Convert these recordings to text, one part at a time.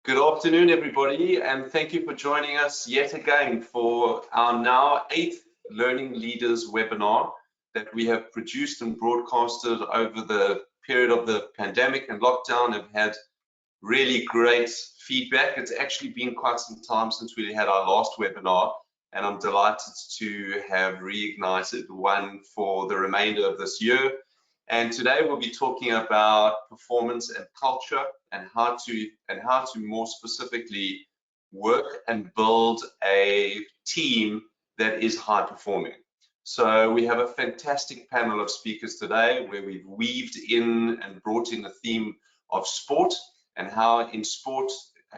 Good afternoon, everybody, and thank you for joining us yet again for our now 8th Learning Leaders webinar that we have produced and broadcasted over the period of the pandemic and lockdown. Have had really great feedback. It's actually been quite some time since we had our last webinar, and I'm delighted to have reignited one for the remainder of this year. And today we'll be talking about performance and culture and how to more specifically work and build a team that is high performing. So we have a fantastic panel of speakers today where we've weaved in and brought in the theme of sport and how in sport,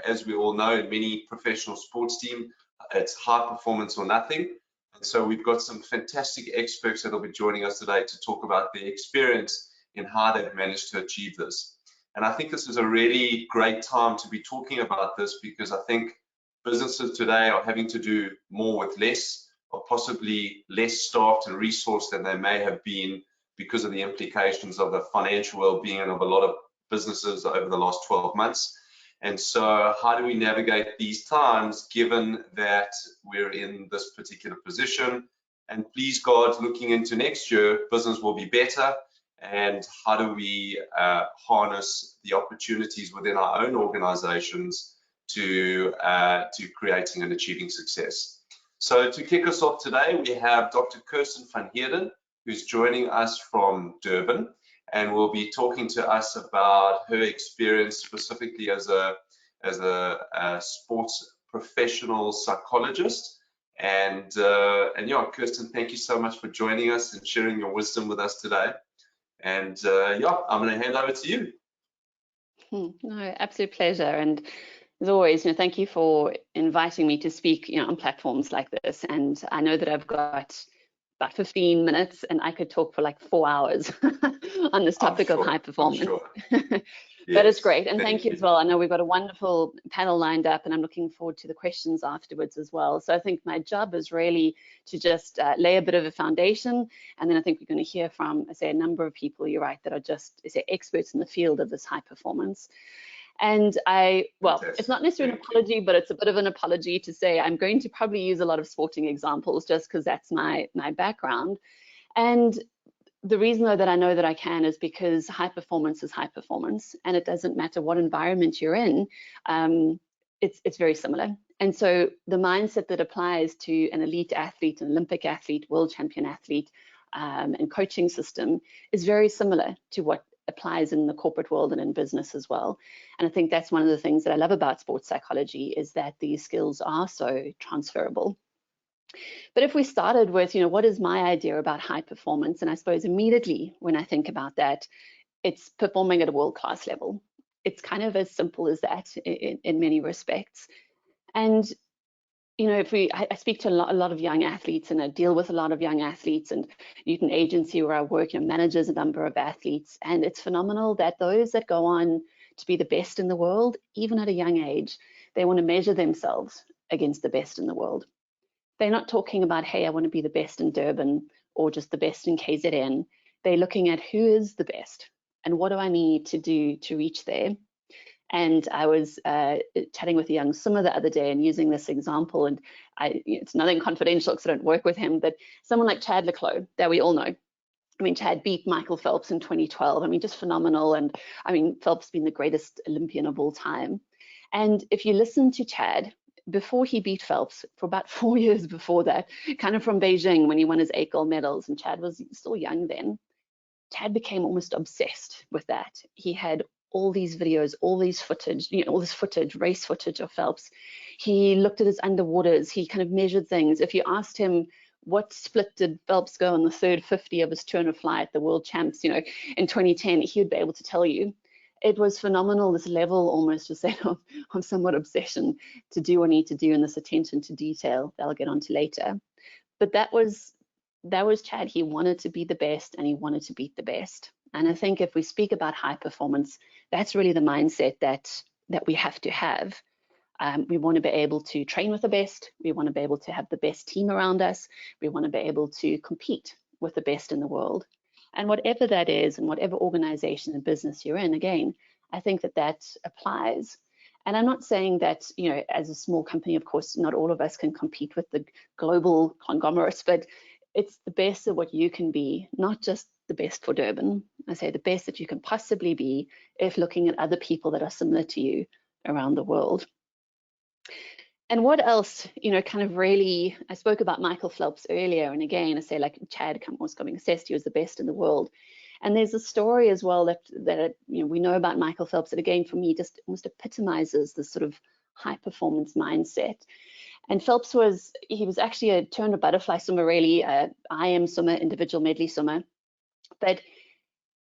as we all know, in many professional sports teams, it's high performance or nothing. And so we've got some fantastic experts that will be joining us today to talk about their experience in how they've managed to achieve this. And I think this is a really great time to be talking about this because I think businesses today are having to do more with less, or possibly less staffed and resourced than they may have been because of the implications of the financial well-being of a lot of businesses over the last 12 months. And so how do we navigate these times given that we're in this particular position? And please God, looking into next year, business will be better. And how do we harness the opportunities within our own organizations to creating and achieving success? So to kick us off today, we have Dr. Kirsten van Heerden, who's joining us from Durban, and will be talking to us about her experience specifically as a sports professional psychologist. And yeah, Kirsten, thank you so much for joining us and sharing your wisdom with us today. And yeah, I'm going to hand over to you. No, absolute pleasure. And as always, thank you for inviting me to speak, on platforms like this. And I know that I've got about 15 minutes and I could talk for like 4 hours on this topic of high performance. Sure. That is great. And thank you as well. I know we've got a wonderful panel lined up and I'm looking forward to the questions afterwards as well. So I think my job is really to just lay a bit of a foundation. And then I think we're going to hear from, a number of people, you're right, that are just, experts in the field of this high performance. And it's not necessarily an apology, but it's a bit of an apology to say I'm going to probably use a lot of sporting examples just because that's my background. And the reason though that I know that I can is because high performance is high performance, and it doesn't matter what environment you're in, it's very similar. And so the mindset that applies to an elite athlete, an Olympic athlete, world champion athlete, and coaching system is very similar to what applies in the corporate world and in business as well. And I think that's one of the things that I love about sports psychology is that these skills are so transferable. But if we started with, what is my idea about high performance? And I suppose immediately when I think about that, it's performing at a world-class level. It's kind of as simple as that in many respects. And I speak to a lot of young athletes and I deal with a lot of young athletes, and Newton Agency where I work manages a number of athletes, and it's phenomenal that those that go on to be the best in the world, even at a young age, they want to measure themselves against the best in the world. They're not talking about, hey, I want to be the best in Durban or just the best in KZN. They're looking at who is the best and what do I need to do to reach there. And I was chatting with a young swimmer the other day and using this example, and it's nothing confidential because I don't work with him, but someone like Chad Leclos that we all know. Chad beat Michael Phelps in 2012. Just phenomenal. And Phelps has been the greatest Olympian of all time. And if you listen to Chad, before he beat Phelps, for about 4 years before that, kind of from Beijing when he won his 8 gold medals, and Chad was still young then, Chad became almost obsessed with that. He had all these videos, all this footage, race footage of Phelps. He looked at his underwaters, he kind of measured things. If you asked him what split did Phelps go on the third 50 of his turn of flight, the world champs, in 2010, he would be able to tell you. It was phenomenal, this level almost just said of somewhat obsession to do what I need to do, and this attention to detail that I'll get onto later. But that was Chad. He wanted to be the best and he wanted to beat the best. And I think if we speak about high performance, that's really the mindset that we have to have. We want to be able to train with the best. We want to be able to have the best team around us. We want to be able to compete with the best in the world. And whatever that is, and whatever organization and business you're in, again, I think that applies. And I'm not saying that, you know, as a small company, of course, not all of us can compete with the global conglomerates, but it's the best of what you can be, not just the best for Durban. I say the best that you can possibly be if looking at other people that are similar to you around the world. And what else, you know, kind of really, I spoke about Michael Phelps earlier, and again, I say like Chad was coming assessed, he was the best in the world. And there's a story as well that you know, we know about Michael Phelps that again, for me, just almost epitomizes this sort of high performance mindset. And Phelps he was actually a 200 butterfly swimmer, really, IM swimmer, individual medley swimmer. But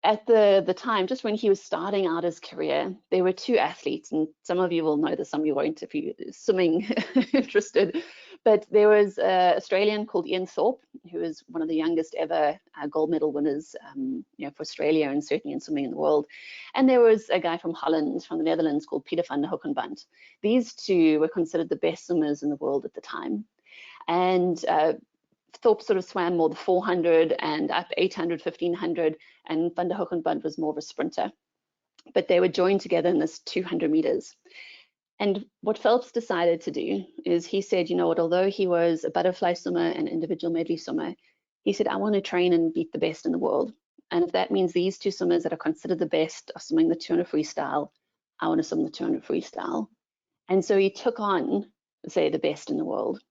at the time, just when he was starting out his career, there were two athletes, and some of you will know this, some of you won't if you're swimming interested. But there was an Australian called Ian Thorpe, who was one of the youngest ever gold medal winners, you know, for Australia and certainly in swimming in the world. And there was a guy from Holland, from the Netherlands, called Peter van der Hoekenband. These two were considered the best swimmers in the world at the time. And Thorpe sort of swam more the 400 and up 800, 1500, and van der Hoekenband was more of a sprinter. But they were joined together in this 200 meters. And what Phelps decided to do is he said, you know what, although he was a butterfly swimmer and individual medley swimmer, he said, I want to train and beat the best in the world. And if that means these two swimmers that are considered the best are swimming the 200 freestyle, I want to swim the 200 freestyle. And so he took on, say, the best in the world.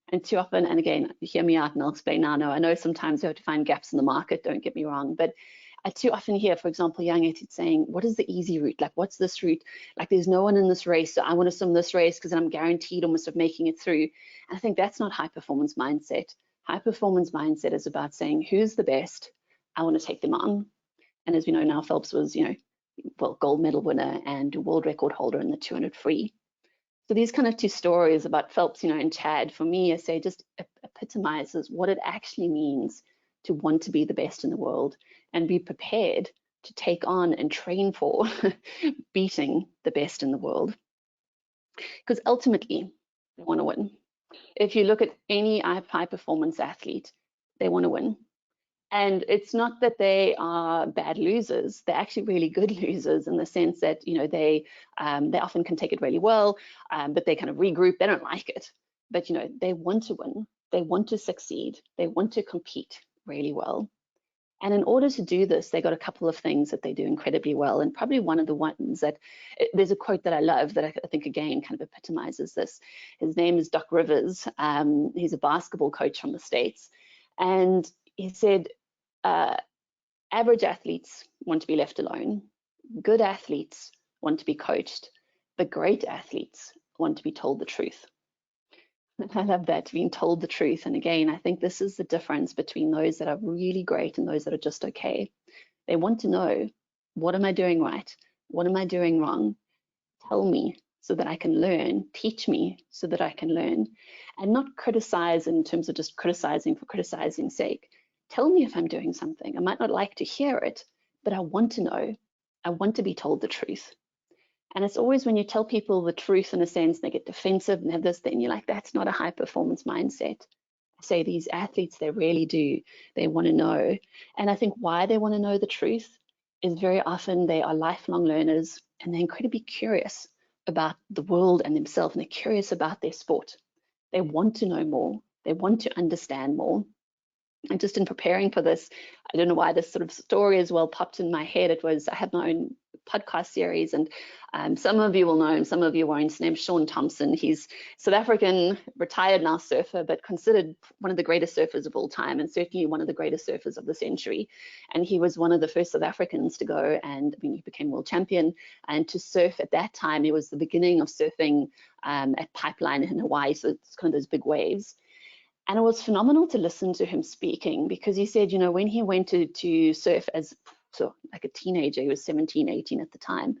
And too often, and again, hear me out and I'll explain now. No, I know sometimes you have to find gaps in the market, don't get me wrong, but I too often hear, for example, young athletes saying, what is the easy route? Like, what's this route? Like, there's no one in this race, so I want to swim this race because I'm guaranteed almost of making it through. And I think that's not high performance mindset. High performance mindset is about saying, who's the best? I want to take them on. And as we know now, Phelps was, you know, well, gold medal winner and world record holder in the 200 free. So these kind of two stories about Phelps, you know, and Chad, for me, I say just epitomizes what it actually means to want to be the best in the world and be prepared to take on and train for beating the best in the world. Because ultimately, they want to win. If you look at any high performance athlete, they want to win. And it's not that they are bad losers. They're actually really good losers in the sense that, you know, they often can take it really well, but they kind of regroup. They don't like it, but, you know, they want to win. They want to succeed. They want to compete really well. And in order to do this, they got a couple of things that they do incredibly well. And probably one of the ones that, there's a quote that I love that I think, again, kind of epitomizes this. His name is Doc Rivers. He's a basketball coach from the States. And he said, average athletes want to be left alone. Good athletes want to be coached, but great athletes want to be told the truth. And I love that, being told the truth. And again, I think this is the difference between those that are really great and those that are just okay. They want to know, what am I doing right? What am I doing wrong? Tell me so that I can learn. Teach me so that I can learn. And not criticize in terms of just criticizing for criticizing's sake. Tell me if I'm doing something. I might not like to hear it, but I want to know. I want to be told the truth. And it's always when you tell people the truth, in a sense, they get defensive and have this, then you're like, that's not a high performance mindset. I say these athletes, they really do. They want to know. And I think why they want to know the truth is very often they are lifelong learners and they're incredibly curious about the world and themselves, and they're curious about their sport. They want to know more. They want to understand more. And just in preparing for this, I don't know why this sort of story as well popped in my head. It was, I have my own podcast series, and some of you will know him, some of you won't. His name's Sean Thompson. He's South African, retired now surfer, but considered one of the greatest surfers of all time, and certainly one of the greatest surfers of the century. And he was one of the first South Africans to go, and I mean, he became world champion, and to surf at that time, it was the beginning of surfing at Pipeline in Hawaii, so it's kind of those big waves. And it was phenomenal to listen to him speaking, because he said, you know, when he went to surf as like a teenager, he was 17, 18 at the time,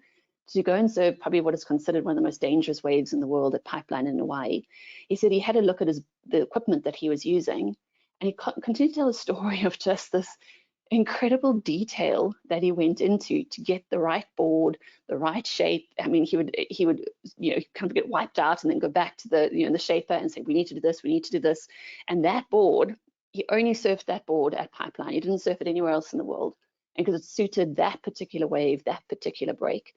to go and surf probably what is considered one of the most dangerous waves in the world at Pipeline in Hawaii. He said he had a look at the equipment that he was using, and he continued to tell a story of just this incredible detail that he went into to get the right board, the right shape. I mean, he would you know, kind of get wiped out and then go back to the, you know, the shaper and say, we need to do this, we need to do this. And that board, he only surfed that board at Pipeline. He didn't surf it anywhere else in the world, and because it suited that particular wave, that particular break.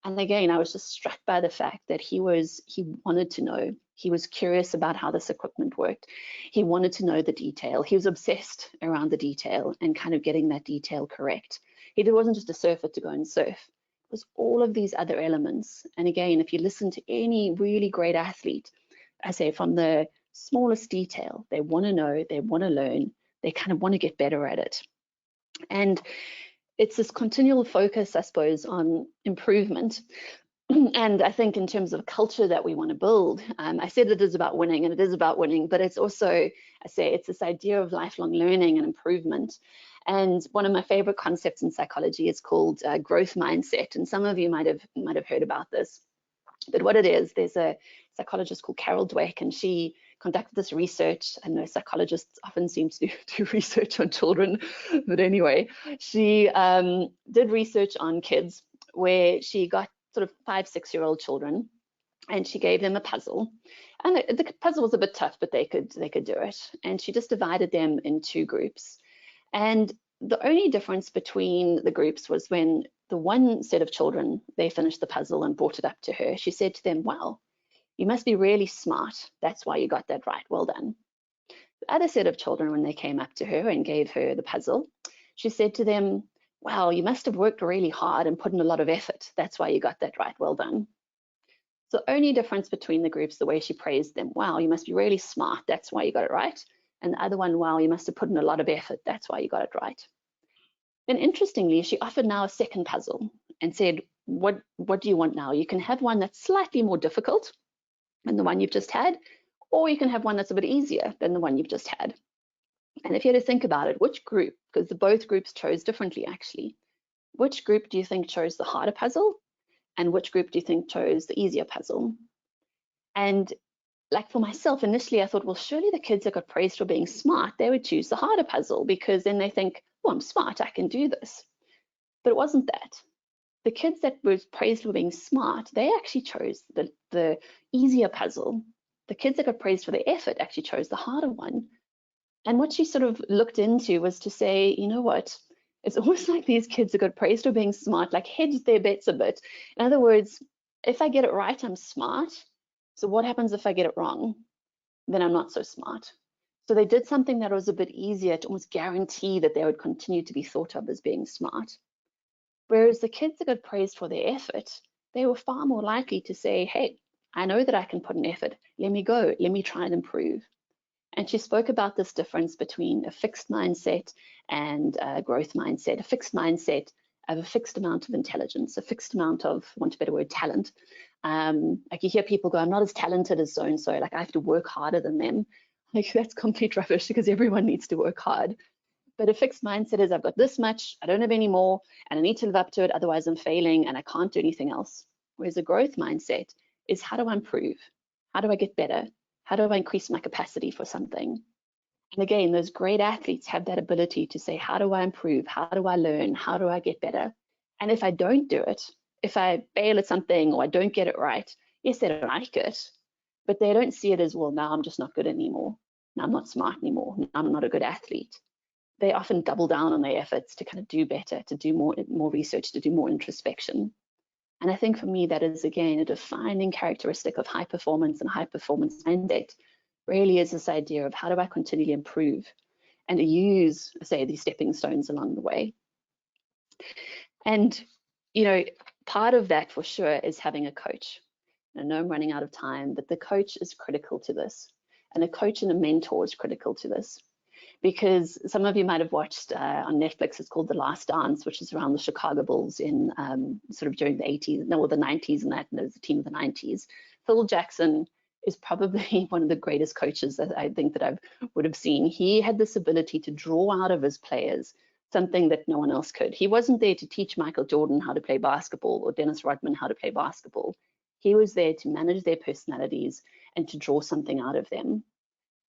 And again, I was just struck by the fact that he wanted to know. He was curious about how this equipment worked. He wanted to know the detail. He was obsessed around the detail and kind of getting that detail correct. He wasn't just a surfer to go and surf. It was all of these other elements. And again, if you listen to any really great athlete, I say from the smallest detail, they want to know, they want to learn, they kind of want to get better at it. And it's this continual focus, I suppose, on improvement. And I think in terms of culture that we want to build, I said it is about winning, and it is about winning, but it's also, I say, it's this idea of lifelong learning and improvement. And one of my favorite concepts in psychology is called growth mindset. And some of you might have heard about this. But what it is, there's a psychologist called Carol Dweck, and she conducted this research. I know psychologists often seem to do research on children, but anyway, she did research on kids where she got sort of 5, 6-year-old children, and she gave them a puzzle. And the puzzle was a bit tough, but they could do it. And she just divided them in 2 groups. And the only difference between the groups was when the one set of children, they finished the puzzle and brought it up to her. She said to them, "Wow, you must be really smart. That's why you got that right. Well done." The other set of children, when they came up to her and gave her the puzzle, she said to them, "Wow, you must have worked really hard and put in a lot of effort. That's why you got that right. Well done." So the only difference between the groups, the way she praised them, "Wow, you must be really smart. That's why you got it right." And the other one, "Wow, you must have put in a lot of effort. That's why you got it right." And interestingly, she offered now a second puzzle and said, what do you want now? You can have one that's slightly more difficult than the one you've just had, or you can have one that's a bit easier than the one you've just had. And if you had to think about it, which group, because both groups chose differently actually, which group do you think chose the harder puzzle? And which group do you think chose the easier puzzle? And like for myself, initially I thought, well, surely the kids that got praised for being smart, they would choose the harder puzzle, because then they think, well, I'm smart, I can do this. But it wasn't that. The kids that were praised for being smart, they actually chose the easier puzzle. The kids that got praised for their effort actually chose the harder one. And what she sort of looked into was to say, you know what, it's almost like these kids that got praised for being smart, like hedged their bets a bit. In other words, if I get it right, I'm smart. So what happens if I get it wrong? Then I'm not so smart. So they did something that was a bit easier to almost guarantee that they would continue to be thought of as being smart. Whereas the kids that got praised for their effort, they were far more likely to say, hey, I know that I can put an effort. Let me go. Let me try and improve. And she spoke about this difference between a fixed mindset and a growth mindset. A fixed mindset of a fixed amount of intelligence, a fixed amount of, for want of a better word, talent. Like you hear people go, I'm not as talented as so-and-so, like I have to work harder than them. Like that's complete rubbish, because everyone needs to work hard. But a fixed mindset is, I've got this much, I don't have any more, and I need to live up to it, otherwise I'm failing and I can't do anything else. Whereas a growth mindset is, how do I improve? How do I get better? How do I increase my capacity for something? And again, those great athletes have that ability to say, how do I improve? How do I learn? How do I get better? And if I don't do it, if I fail at something or I don't get it right, yes, they don't like it, but they don't see it as, well, now I'm just not good anymore. Now I'm not smart anymore. Now I'm not a good athlete. They often double down on their efforts to kind of do better, to do more research, to do more introspection. And I think for me, that is, again, a defining characteristic of high performance and high performance mindset really is this idea of, how do I continually improve and use, say, these stepping stones along the way. And, you know, part of that for sure is having a coach. I know I'm running out of time, but the coach is critical to this. And a coach and a mentor is critical to this. Because some of you might have watched on Netflix, it's called The Last Dance, which is around the Chicago Bulls in sort of during the 80s, no, the 90s, and that, and it was a team of the 90s. Phil Jackson is probably one of the greatest coaches that I think that I would have seen. He had this ability to draw out of his players something that no one else could. He wasn't there to teach Michael Jordan how to play basketball or Dennis Rodman how to play basketball. He was there to manage their personalities and to draw something out of them.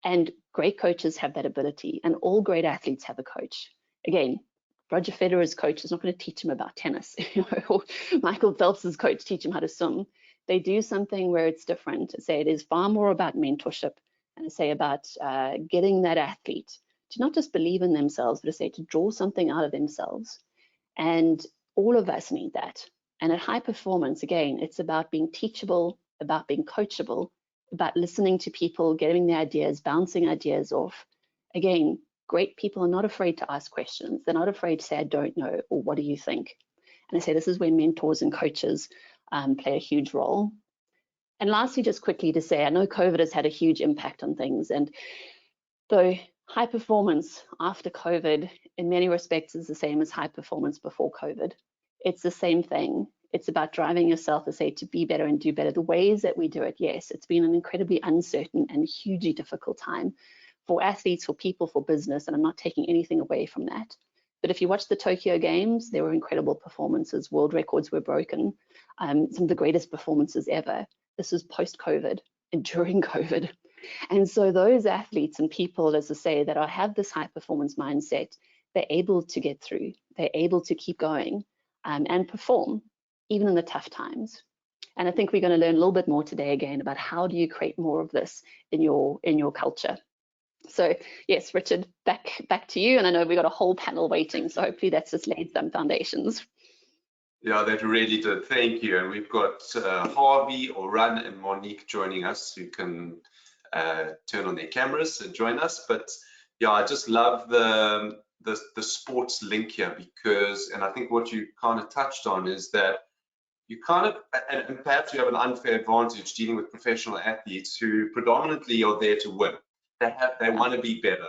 And great coaches have that ability, and all great athletes have a coach. Again, Roger Federer's coach is not going to teach him about tennis, or Michael Phelps's coach teach him how to swim. They do something where it's different. Say it is far more about mentorship, and say about getting that athlete to not just believe in themselves, but to say to draw something out of themselves. And all of us need that. And at high performance, again, it's about being teachable, about being coachable, about listening to people, getting their ideas, bouncing ideas off. Again, great people are not afraid to ask questions. They're not afraid to say, I don't know, or what do you think? And I say this is where mentors and coaches play a huge role. And lastly, just quickly to say, I know COVID has had a huge impact on things. And though high performance after COVID, in many respects, is the same as high performance before COVID. It's the same thing. It's about driving yourself, to say, to be better and do better. The ways that we do it, yes, it's been an incredibly uncertain and hugely difficult time for athletes, for people, for business, and I'm not taking anything away from that. But if you watch the Tokyo Games, there were incredible performances. World records were broken, some of the greatest performances ever. This was post-COVID and during COVID. And so those athletes and people, as I say, that have this high performance mindset, they're able to get through, they're able to keep going and perform, even in the tough times. And I think we're going to learn a little bit more today again about how do you create more of this in your culture. So yes, Richard, back to you. And I know we've got a whole panel waiting, so hopefully that's just laid some foundations. Yeah, that really did. Thank you. And we've got Harvey, Oran, and Monique joining us, who can turn on their cameras and join us. But yeah, I just love the sports link here, because, and I think what you kind of touched on is that you kind of, and perhaps you have an unfair advantage dealing with professional athletes who predominantly are there to win. They want to be better.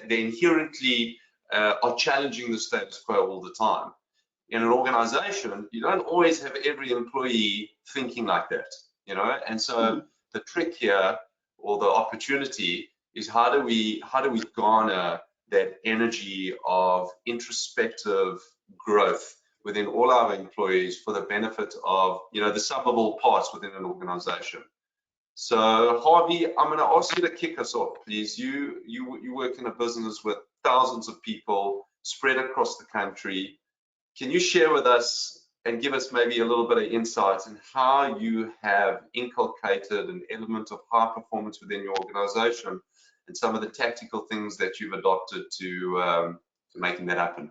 They inherently are challenging the status quo all the time. In an organization, you don't always have every employee thinking like that, you know. And so the trick here, or the opportunity, is how do we garner that energy of introspective growth within all our employees for the benefit of, you know, the summable parts within an organization. So Harvey, I'm going to ask you to kick us off, please. You work in a business with thousands of people spread across the country. Can you share with us and give us maybe a little bit of insight in how you have inculcated an element of high performance within your organization, and some of the tactical things that you've adopted to making that happen?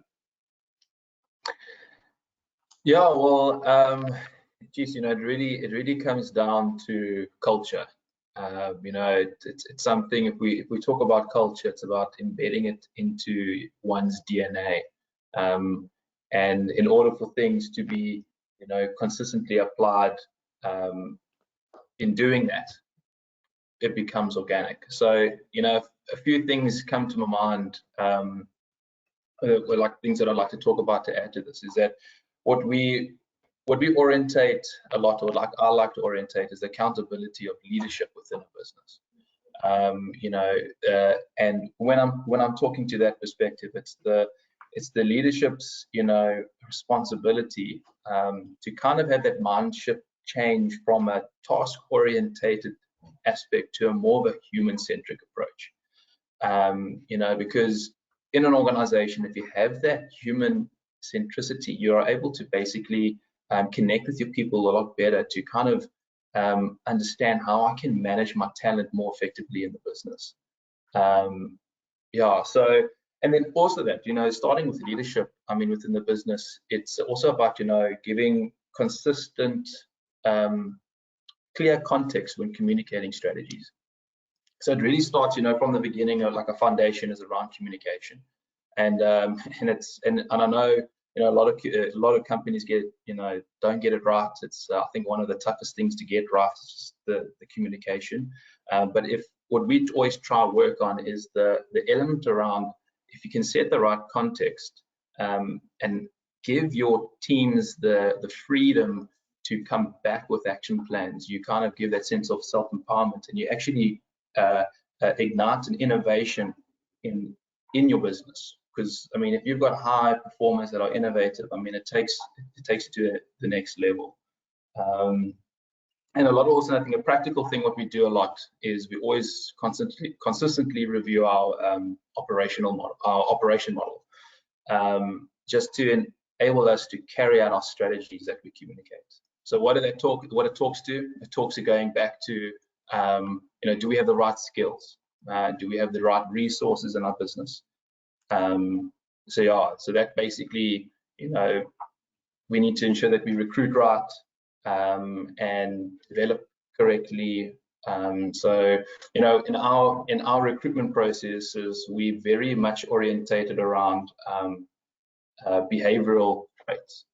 Yeah, well, geez, you know, it really comes down to culture. You know, it's something, if we talk about culture, it's about embedding it into one's DNA. And in order for things to be, you know, consistently applied, in doing that, it becomes organic. So, you know, a few things come to my mind, like things that I'd like to talk about to add to this, is that what we orientate a lot, or like I like to orientate, is the accountability of leadership within a business. You know, and when I'm talking to that perspective, it's the leadership's, you know, responsibility to kind of have that mind shift change from a task orientated aspect to a more of a human centric approach. You know, because in an organization, if you have that human centricity, you are able to basically connect with your people a lot better, to kind of understand how I can manage my talent more effectively in the business. Yeah, so, and then also that, you know, starting with leadership, I mean, within the business, it's also about, you know, giving consistent, clear context when communicating strategies. So it really starts, you know, from the beginning, like a foundation is around communication. And and I know, you know, a lot of companies don't get it right. It's I think one of the toughest things to get right is just the communication. But what we always try to work on is the element around, if you can set the right context and give your teams the freedom to come back with action plans, you kind of give that sense of self-empowerment, and you actually ignite an innovation in your business. Because I mean, if you've got high performers that are innovative, I mean, it takes you to the next level. And a lot of, also, I think a practical thing what we do a lot is we always consistently review our operation model, just to enable us to carry out our strategies that we communicate. So what it talks to? It talks to going back to, you know, do we have the right skills? Do we have the right resources in our business? So yeah, so that basically, you know, we need to ensure that we recruit right and develop correctly. So, you know, in our recruitment processes, we very much orientated around behavioral traits.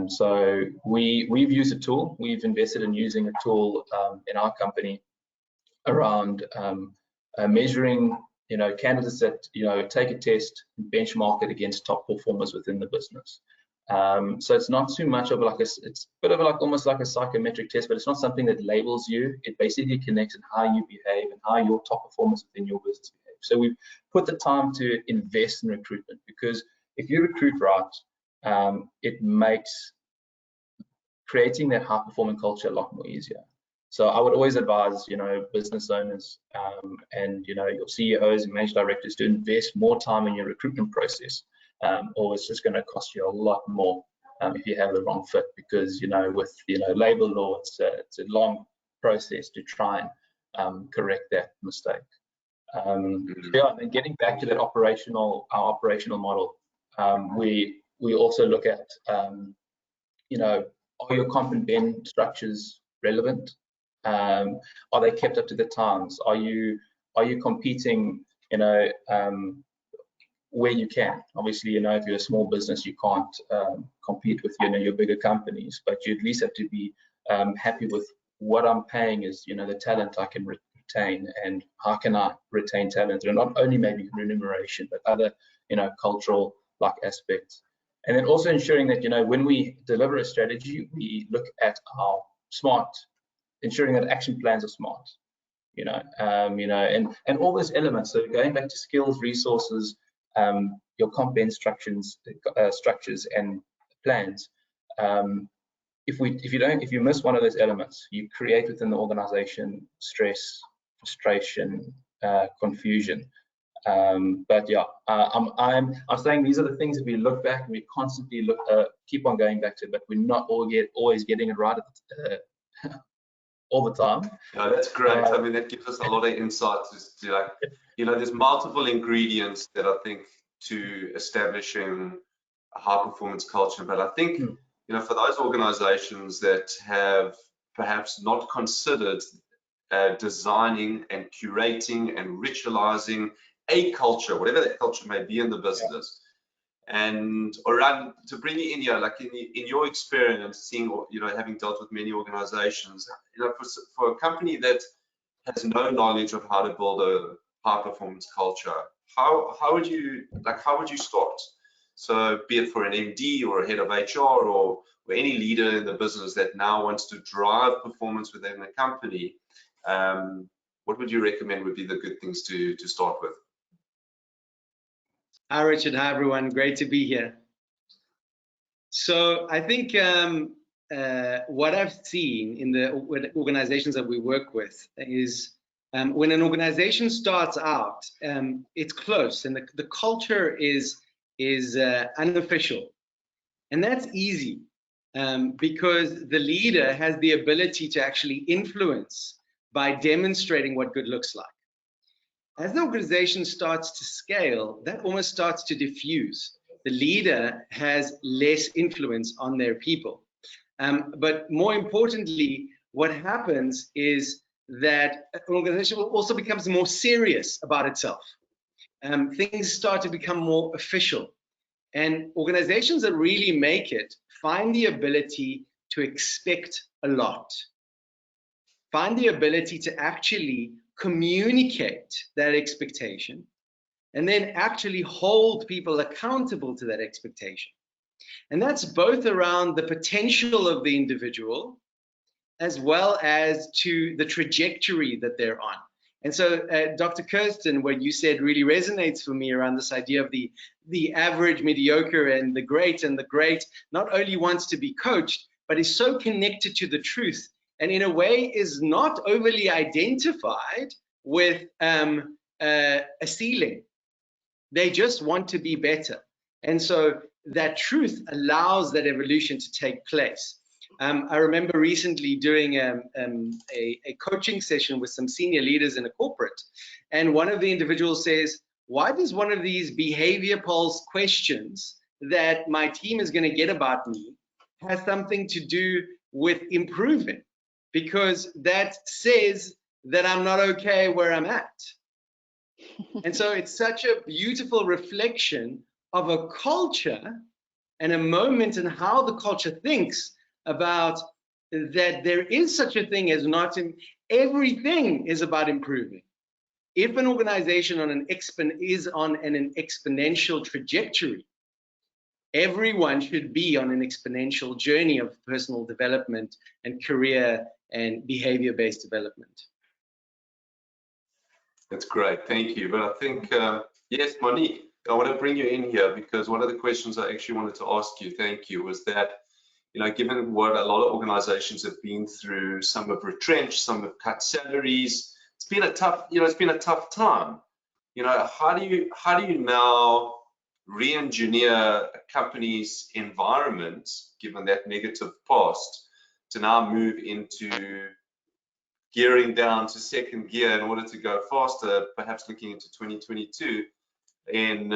So we've used a tool. We've invested in using a tool in our company around measuring, you know, candidates that, you know, take a test and benchmark it against top performers within the business. So it's not too much of like it's a bit of like almost like a psychometric test, but it's not something that labels you. It basically connects on how you behave and how your top performers within your business behave. So we've put the time to invest in recruitment, because if you recruit right, it makes creating that high performing culture a lot more easier. So I would always advise, you know, business owners and, you know, your CEOs and managing directors to invest more time in your recruitment process, or it's just going to cost you a lot more if you have the wrong fit, because, you know, with, you know, labor law, it's a long process to try and correct that mistake. Yeah, and getting back to that our operational model, we also look at, you know, are your comp and ben structures relevant? Are they kept up to the times? Are you competing, you know, where you can? Obviously, you know, if you're a small business, you can't compete with, you know, your bigger companies, but you at least have to be happy with what I'm paying is, you know, the talent I can retain, and how can I retain talent, and not only maybe remuneration, but other, you know, cultural like aspects. And then also ensuring that, you know, when we deliver a strategy, we look at our SMART, ensuring that action plans are SMART, you know, and all those elements. So going back to skills, resources, your comp ben structures and plans. If you miss one of those elements, you create within the organization stress, frustration, confusion. But yeah, I'm saying these are the things that we look back and we constantly keep on going back to, but we're not always getting it right all the time. Yeah, that's great. I mean, that gives us a lot of insight to, like, you know, there's multiple ingredients that I think to establishing a high performance culture. But I think, you know, for those organizations that have perhaps not considered designing and curating and ritualizing a culture, whatever that culture may be in the business. And Oran, to bring you in here, like in your experience, seeing, you know, having dealt with many organizations, you know, for a company that has no knowledge of how to build a high performance culture, how would you start? So be it for an MD or a head of HR or any leader in the business that now wants to drive performance within the company, what would you recommend would be the good things to start with? Hi, Richard. Hi, everyone. Great to be here. So I think what I've seen in the organizations that we work with is when an organization starts out, it's close and the culture is unofficial. And that's easy because the leader has the ability to actually influence by demonstrating what good looks like. As the organization starts to scale, that almost starts to diffuse. The leader has less influence on their people. But more importantly, what happens is that an organization also becomes more serious about itself. Things start to become more official. And organizations that really make it find the ability to expect a lot, find the ability to actually communicate that expectation, and then actually hold people accountable to that expectation. And that's both around the potential of the individual as well as to the trajectory that they're on. And so Dr. Kirsten, what you said really resonates for me around this idea of the average, mediocre, and the great. And the great not only wants to be coached, but is so connected to the truth, and in a way is not overly identified with a ceiling. They just want to be better. And so that truth allows that evolution to take place. I remember recently doing a coaching session with some senior leaders in a corporate, and one of the individuals says, why does one of these behavior pulse questions that my team is going to get about me has something to do with improving, because that says that I'm not okay where I'm at. And so it's such a beautiful reflection of a culture and a moment in how the culture thinks about that there is such a thing as not in, everything is about improving. If an organization is on an exponential trajectory, everyone should be on an exponential journey of personal development and career and behavior-based development. That's great, thank you. But I think, yes, Monique, I want to bring you in here because one of the questions I actually wanted to ask you, thank you, was that, you know, given what a lot of organizations have been through, some have retrenched, some have cut salaries, it's been a tough, you know, it's been a tough time. You know, how do you now re-engineer a company's environment, given that negative past, to now move into gearing down to second gear in order to go faster, perhaps looking into 2022? And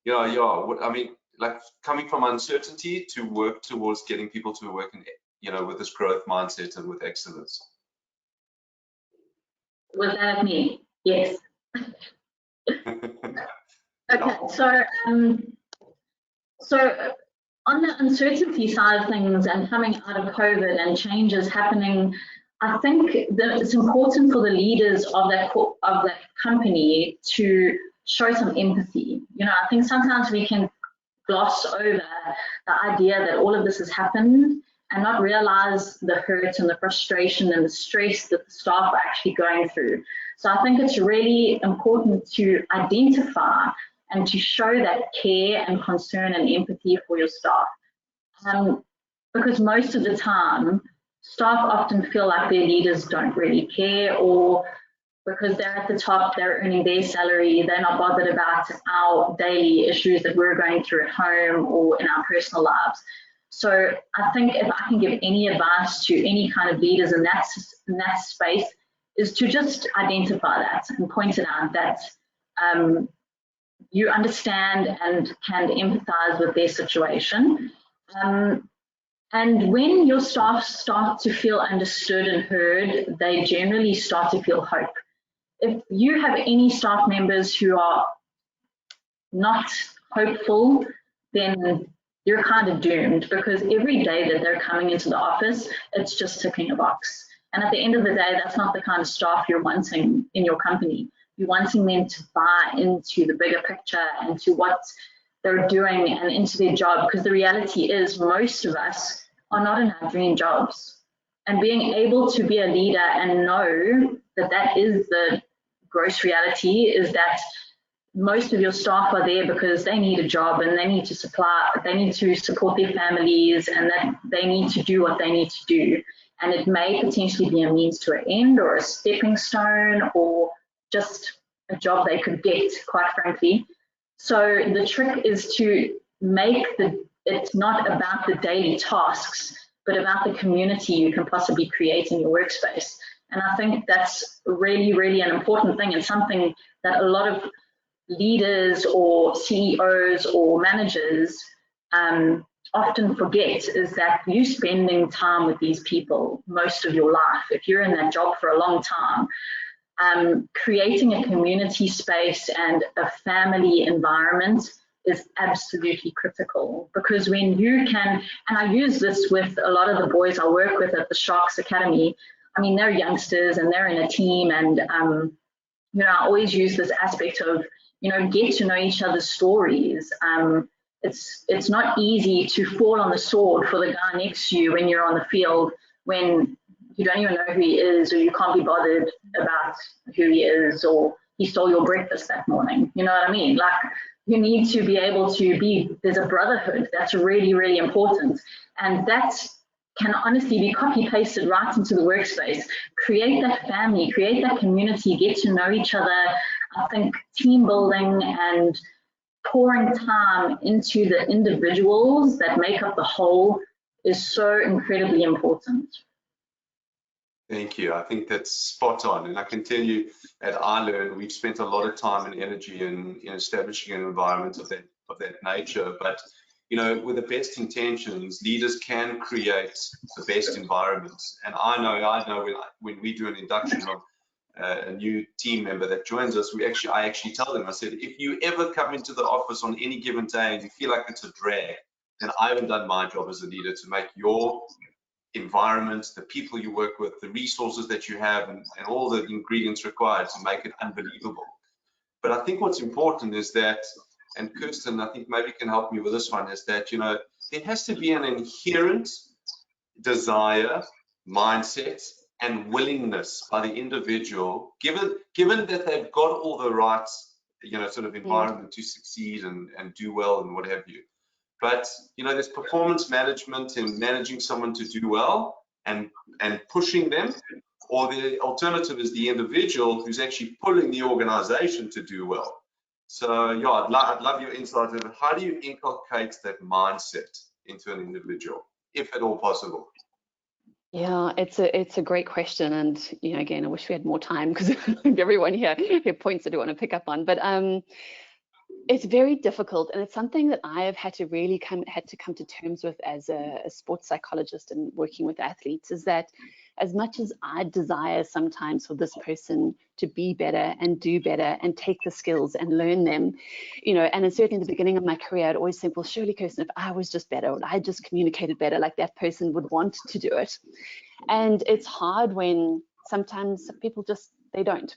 you know, yeah, I mean, like coming from uncertainty to work towards getting people to work in, you know, with this growth mindset and with excellence. Was that me? Yes. Okay, so on the uncertainty side of things and coming out of COVID and changes happening, I think that it's important for the leaders of that company to show some empathy. You know, I think sometimes we can gloss over the idea that all of this has happened and not realize the hurt and the frustration and the stress that the staff are actually going through. So I think it's really important to identify and to show that care and concern and empathy for your staff. Because most of the time, staff often feel like their leaders don't really care, or because they're at the top, they're earning their salary, they're not bothered about our daily issues that we're going through at home or in our personal lives. So I think if I can give any advice to any kind of leaders in that space, is to just identify that and point it out that you understand and can empathize with their situation. And when your staff start to feel understood and heard, they generally start to feel hope. If you have any staff members who are not hopeful, then you're kind of doomed, because every day that they're coming into the office, it's just ticking a box. And at the end of the day, that's not the kind of staff you're wanting in your company. You're wanting them to buy into the bigger picture and to what they're doing and into their job, because the reality is most of us are not in our dream jobs. And being able to be a leader and know that that is the gross reality is that most of your staff are there because they need a job and they need to support their families, and that they need to do what they need to do. And it may potentially be a means to an end or a stepping stone or just a job they could get, quite frankly. So the trick is to make it's not about the daily tasks, but about the community you can possibly create in your workspace. And I think that's really, really an important thing, and something that a lot of leaders or CEOs or managers often forget, is that you spending time with these people most of your life. If you're in that job for a long time, creating a community space and a family environment is absolutely critical, because when you can, and I use this with a lot of the boys I work with at the Sharks Academy. I mean, they're youngsters and they're in a team, and you know, I always use this aspect of, you know, get to know each other's stories. It's not easy to fall on the sword for the guy next to you when you're on the field, when you don't even know who he is, or you can't be bothered about who he is, or he stole your breakfast that morning. You know what I mean? Like, you need to be able to there's a brotherhood that's really, really important. And that can honestly be copy pasted right into the workspace. Create that family, create that community, get to know each other. I think team building and pouring time into the individuals that make up the whole is so incredibly important. Thank you. I think that's spot on. And I can tell you at iLearn, we've spent a lot of time and energy in establishing an environment of that that nature. But you know, with the best intentions, leaders can create the best environments. And I know when we do an induction of a new team member that joins us, I actually tell them, I said, if you ever come into the office on any given day and you feel like it's a drag, then I haven't done my job as a leader to make your environment, the people you work with, the resources that you have, and all the ingredients required to make it unbelievable. But I think what's important is that, and Kirsten, I think maybe can help me with this one, is that, you know, there has to be an inherent desire, mindset, and willingness by the individual, given that they've got all the right, you know, sort of environment to succeed and do well and what have you. But you know, there's performance management in managing someone to do well and pushing them, or the alternative is the individual who's actually pulling the organization to do well. So yeah, I'd love your insight into how do you inculcate that mindset into an individual, if at all possible. Yeah, it's a great question, and you know, again, I wish we had more time because everyone here points I do want to pick up on, but it's very difficult, and it's something that I have had to really come to terms with as a sports psychologist and working with athletes, is that as much as I desire sometimes for this person to be better and do better and take the skills and learn them, you know, and certainly in the beginning of my career, I'd always think, well, surely, Kirsten, if I was just better, or I just communicated better, like that person would want to do it. And it's hard when sometimes people just, they don't,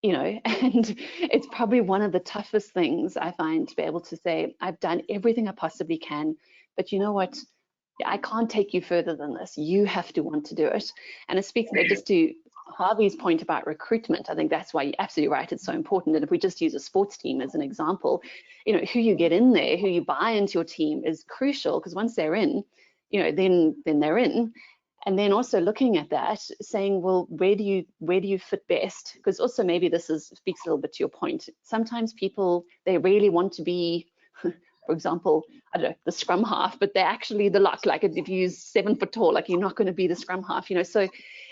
you know, and it's probably one of the toughest things I find, to be able to say, I've done everything I possibly can, but you know what? I can't take you further than this. You have to want to do it. And it speaks just to Harvey's point about recruitment. I think that's why you're absolutely right. It's so important. And if we just use a sports team as an example, you know, who you get in there, who you buy into your team is crucial, because once they're in, you know, then they're in. And then also looking at that, saying, well, where do you fit best? Because also maybe this speaks a little bit to your point. Sometimes people, they really want to be, for example, I don't know, the scrum half, but they're actually the lock. Like if you use 7 foot tall, like you're not going to be the scrum half, you know. So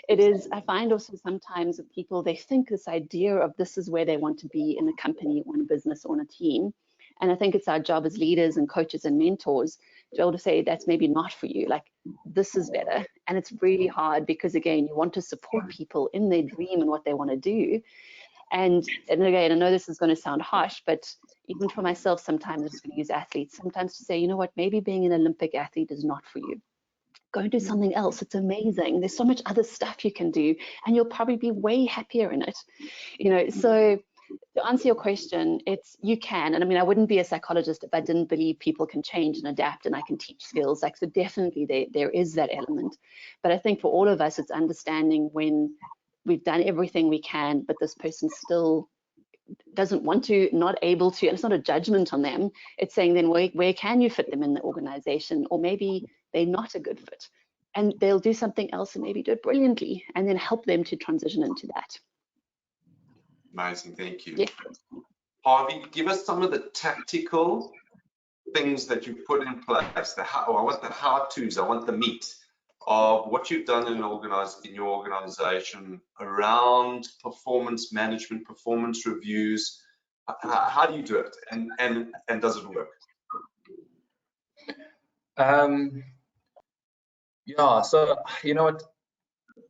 it is, I find also sometimes that people, they think this idea of this is where they want to be in a company or in a business or in a team. And I think it's our job as leaders and coaches and mentors to be able to say, that's maybe not for you, like this is better. And it's really hard because, again, you want to support people in their dream and what they want to do. And again, I know this is going to sound harsh, but even for myself, sometimes I'm just going to use athletes, sometimes to say, you know what, maybe being an Olympic athlete is not for you. Go and do something else. It's amazing. There's so much other stuff you can do, and you'll probably be way happier in it. You know, so to answer your question, you can. And I mean, I wouldn't be a psychologist if I didn't believe people can change and adapt and I can teach skills. Like, so definitely there is that element. But I think for all of us, it's understanding when we've done everything we can, but this person still doesn't want to, not able to, and it's not a judgment on them. It's saying then where can you fit them in the organization, or maybe they're not a good fit and they'll do something else and maybe do it brilliantly, and then help them to transition into that. Amazing, thank you. Yeah. Harvey, give us some of the tactical things that you've put in place. I want the how-tos, I want the meat of what you've done in your organization around performance management, performance reviews. How do you do it, and does it work? Yeah, so you know what,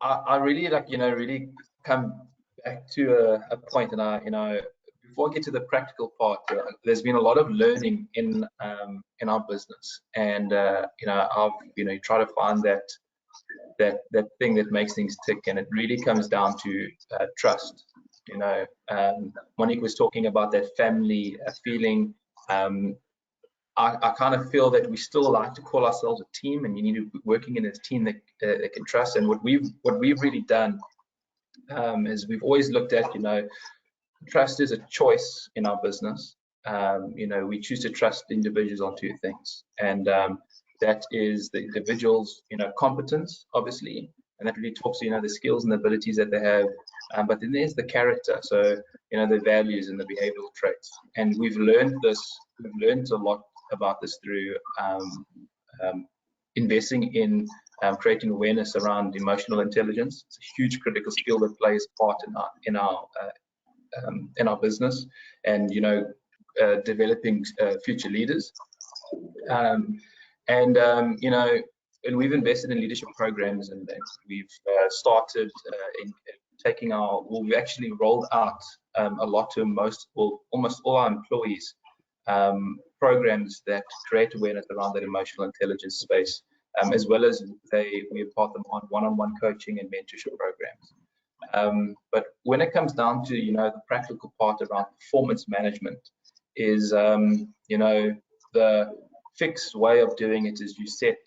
I really really come back to a point, and before I get to the practical part, there's been a lot of learning in our business, and I've try to find that thing that makes things tick, and it really comes down to trust. Monique was talking about that family feeling. I kind of feel that we still like to call ourselves a team, and you need to be working in a team that can trust. And what we've really done is we've always looked at, trust is a choice in our business. We choose to trust individuals on 2 things, and that is the individual's competence, obviously, and that really talks to the skills and the abilities that they have, but then there's the character, so the values and the behavioral traits. And we've learned a lot about this through investing in creating awareness around emotional intelligence. It's a huge critical skill that plays part in our business, and developing future leaders. You know, and we've invested in leadership programs, and we've started in taking we've actually rolled out a lot to almost all our employees, programs that create awareness around that emotional intelligence space, as well as we impart them on one-on-one coaching and mentorship programs. But when it comes down to, you know, the practical part around performance management is, you know, the fixed way of doing it is you set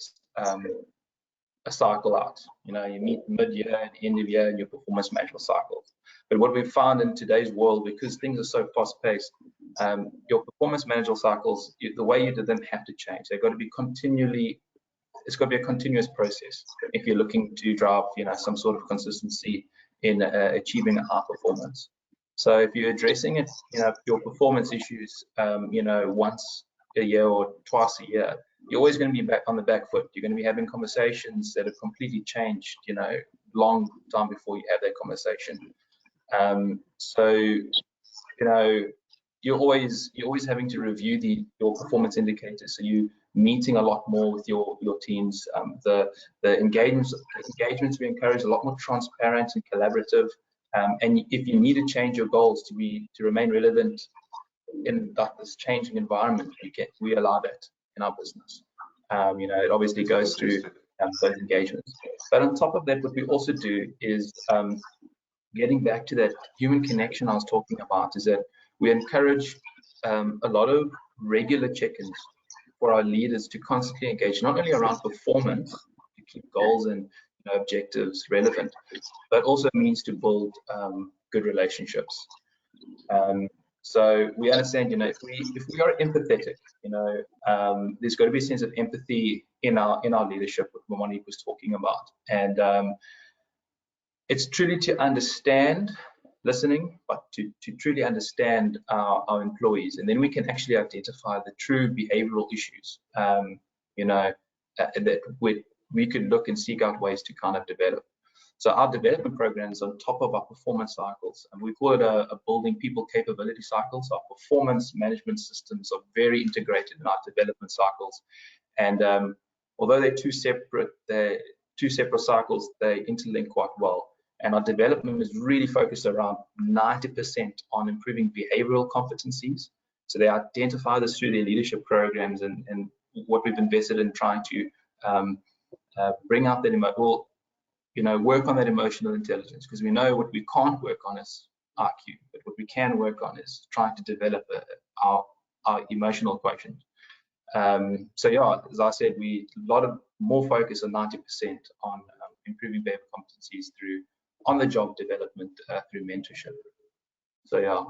a cycle out. You know, you meet mid-year and end of year in your performance management cycles. But what we've found in today's world, because things are so fast-paced, your performance management cycles, the way you do them have to change. They've got to be it's got to be a continuous process if you're looking to drive, you know, some sort of consistency in achieving a high performance. So if you're addressing it, you know, your performance issues, you know, once a year or twice a year, you're always going to be back on the back foot. You're going to be having conversations that have completely changed, you know, long time before you have that conversation. So, you know, you're always having to review your performance indicators. So you meeting a lot more with your teams. The engagements we encourage a lot more transparent and collaborative. And if you need to change your goals to remain relevant in this changing environment, we allow that in our business. You know, it obviously goes through those engagements. But on top of that, what we also do is getting back to that human connection I was talking about, is that we encourage a lot of regular check-ins for our leaders to constantly engage, not only around performance, to keep goals and, you know, objectives relevant, but also means to build good relationships. So we understand, you know, if we are empathetic, you know, there's got to be a sense of empathy in our leadership, what Monique was talking about, and it's truly to understand, listening, but to truly understand our employees, and then we can actually identify the true behavioral issues, you know, that we could look and seek out ways to kind of develop. So our development programs on top of our performance cycles, and we call it a building people capability cycle. So our performance management systems are very integrated in our development cycles, and although they're two separate cycles, they interlink quite well. And our development is really focused around 90% on improving behavioral competencies. So they identify this through their leadership programs, and what we've invested in trying to bring out that work on that emotional intelligence, because we know what we can't work on is IQ, but what we can work on is trying to develop our emotional quotient. So yeah, as I said, a lot of more focus on 90% on improving behavior competencies through on-the-job development through mentorship. So yeah.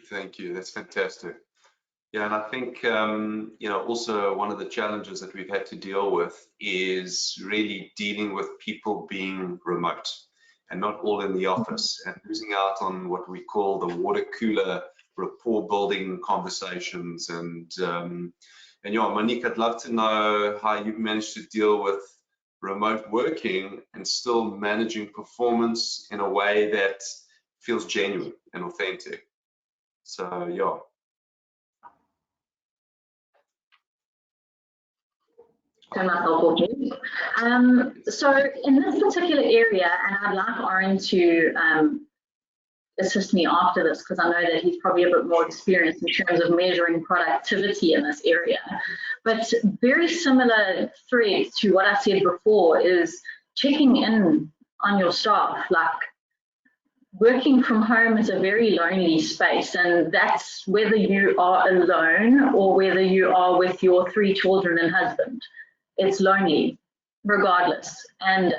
Thank you. That's fantastic. Yeah, and I think also one of the challenges that we've had to deal with is really dealing with people being remote and not all in the office, and losing out on what we call the water cooler rapport building conversations. And Monique, I'd love to know how you've managed to deal with remote working and still managing performance in a way that feels genuine and authentic. So yeah. Turn myself off mute. So in this particular area, and I'd like Oran to assist me after this, because I know that he's probably a bit more experienced in terms of measuring productivity in this area. But very similar thread to what I said before is checking in on your staff. Like, working from home is a very lonely space, and that's whether you are alone or whether you are with your 3 children and husband. It's lonely regardless, and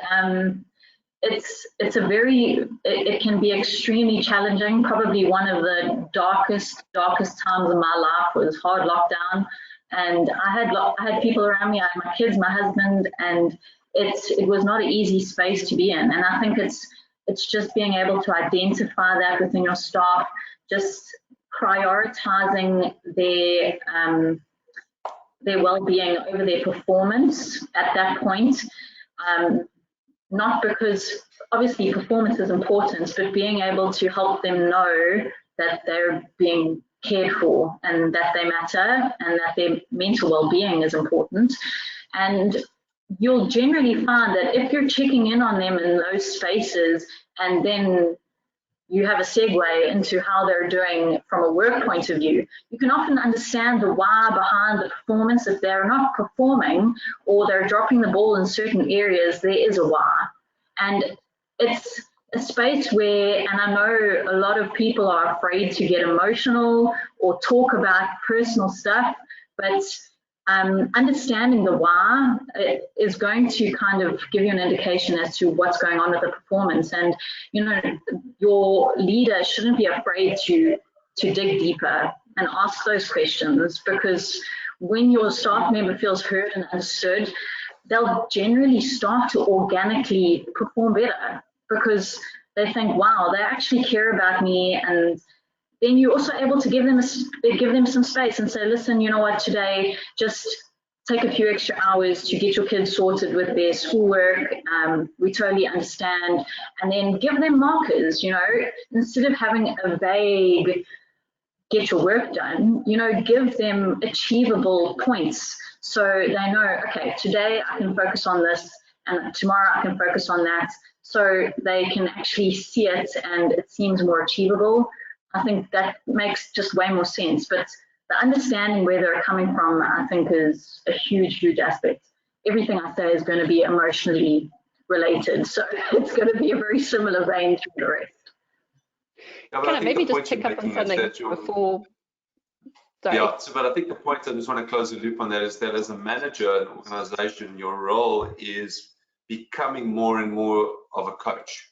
it can be extremely challenging. Probably one of the darkest times in my life was hard lockdown, and I had people around me. I had my kids, my husband, and it was not an easy space to be in. And I think it's just being able to identify that within your staff, just prioritizing their well-being over their performance at that point. Not because obviously performance is important, but being able to help them know that they're being cared for and that they matter and that their mental well-being is important. And you'll generally find that if you're checking in on them in those spaces and then you have a segue into how they're doing from a work point of view, you can often understand the why behind the performance. If they're not performing or they're dropping the ball in certain areas, there is a why. And it's a space where, and I know a lot of people are afraid to get emotional or talk about personal stuff, but understanding the why is going to kind of give you an indication as to what's going on with the performance. And you know, your leader shouldn't be afraid to dig deeper and ask those questions, because when your staff member feels heard and understood, they'll generally start to organically perform better, because they think, wow, they actually care about me. And then you're also able to give them some space and say, listen, you know what, today just take a few extra hours to get your kids sorted with their schoolwork. We totally understand. And then give them markers, you know, instead of having a vague get your work done, you know, give them achievable points so they know, okay, today I can focus on this and tomorrow I can focus on that, so they can actually see it and it seems more achievable. I think that makes just way more sense. But the understanding where they're coming from, I think, is a huge, huge aspect. Everything I say is going to be emotionally related, so it's going to be a very similar vein to the rest. Yeah, can I maybe just pick up on something before? Sorry. Yeah, so, but I think the point, I just want to close the loop on that, is that as a manager in an organization, your role is becoming more and more of a coach,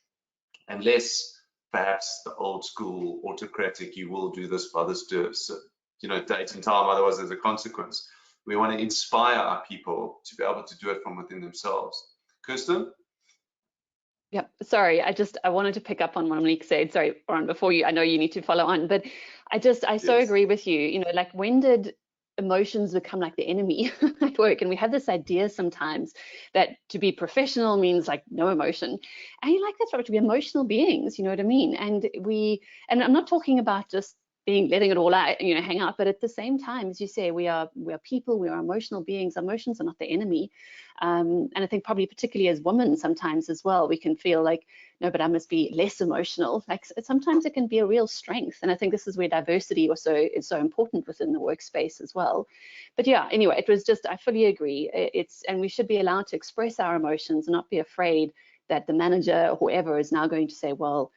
and less perhaps the old school autocratic, you will do this, others do it, so, you know, date and time, otherwise there's a consequence. We want to inspire our people to be able to do it from within themselves. Kirsten? Yeah, sorry, I wanted to pick up on what Monique said. Sorry, Oran, before you, I know you need to follow on, but I so agree with you. You know, like, when did emotions become like the enemy at work? And we have this idea sometimes that to be professional means like no emotion. And you're like, that's right, to be emotional beings, you know what I mean? And I'm not talking about just letting it all out, you know, hang out, but at the same time, as you say, we are people, we are emotional beings. Emotions are not the enemy. And I think probably particularly as women sometimes as well, we can feel like, no, but I must be less emotional. Like, sometimes it can be a real strength. And I think this is where diversity also is so important within the workspace as well. But yeah, anyway, it was just, I fully agree. And we should be allowed to express our emotions and not be afraid that the manager or whoever is now going to say, well,